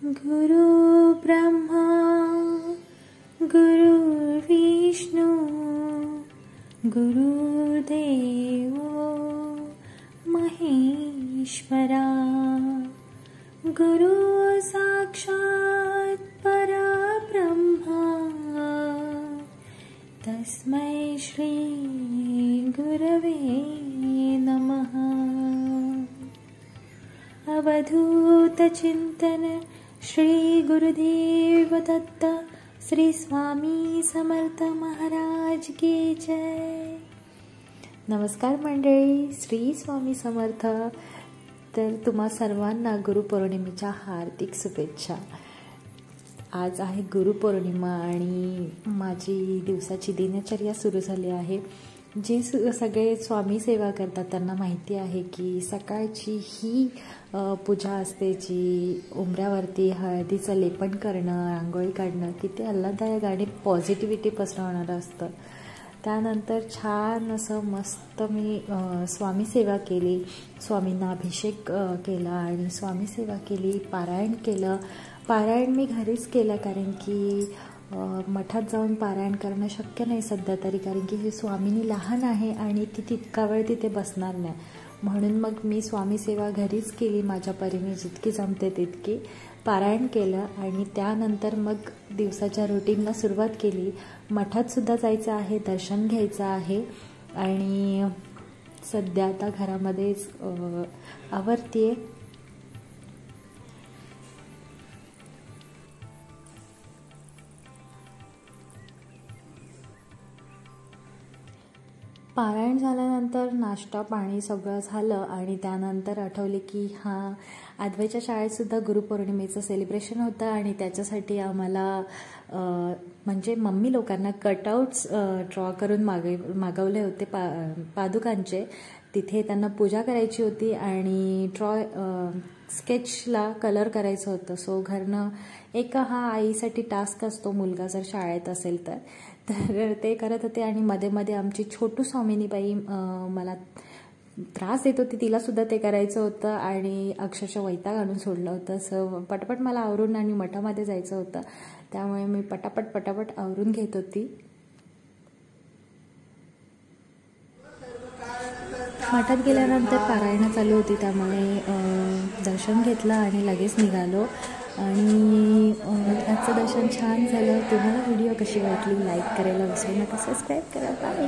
गुरु ब्रह्मा गुरुर्विष्णू गुरुर्देवो महेश्वरा गुरु साक्षात् परब्रह्मा तस्मै श्री गुरवे नमः। अवधूत चिंतन श्री गुरुदेव दत्त श्री स्वामी समर्थ महाराज की जय। नमस्कार मंडळी, श्री स्वामी समर्थ। तर तुम्हा सर्वांना गुरुपौर्णिमेच्या हार्दिक शुभेच्छा। आज आहे गुरुपौर्णिमा आणि माझी दिवसाची दिनचर्या सुरू झाली आहे। जे सगळे स्वामी सेवा करतात त्यांना माहिती आहे की सकाळची ही पूजा असते, जी उंबऱ्यावरती हळदीचं लेपन करणं, रांगोळी काढणं किती आल्हाददायक आणि पॉझिटिव्हिटी पसरवणारं असतं। त्यानंतर छान असं मस्त मी स्वामी सेवा केली, स्वामींना अभिषेक केला आणि स्वामी सेवा केली, पारायण केलं। पारायण मी घरीच केलं कारण की मठात जाऊन पारायण करणं शक्य नाही सध्या तरी, कारण की स्वामीनी लहान आहे आणि ती तितका वेळ तिथे बसणार नाही, म्हणून मग मी स्वामी सेवा घरीच केली। माझ्या परीने जितकी जमते तितकी पारायण केलं आणि त्यानंतर मग दिवसाच्या रुटीनला सुरुवात केली। मठात सुद्धा जायचं आहे, दर्शन घ्यायचं आहे आणि सध्या आता घरामध्येच आवरतीये। पारायण झाल्यानंतर नाश्ता पाणी सगळं झालं आणि त्यानंतर आठवले की आदवेच्या शाळेतसुद्धा गुरुपौर्णिमेचं सेलिब्रेशन होतं आणि त्याच्यासाठी आम्हाला म्हणजे मम्मी लोकांना कटआउट्स ड्रॉ करून मागवले होते पादुकांचे। तिथे त्यांना पूजा करायची होती आणि स्केचला कलर करायचं होतं। सो घरनं एक आईसाठी टास्क असतो, मुलगा जर शाळेत असेल तर ते करत होते आणि मध्ये मध्ये आमची छोटू स्वामिनीबाई मला त्रास देत होती, तिला सुद्धा ते करायचं होतं आणि अक्षरशः वैताग आणून सोडलं होतं। सो पटापट मला आवरून आणि मठामध्ये जायचं होतं, त्यामुळे मी पटापट आवरून घेत होती। मठात गेल्यानंतर पारायण चालू होती, त्यामुळे दर्शन घेतलं आणि लगेच निघालो आणि आजचं दर्शन छान झालं। तुम्हाला व्हिडिओ कशी वाटली लाईक करायला विसरू नका, सबस्क्राईब करा। बाय।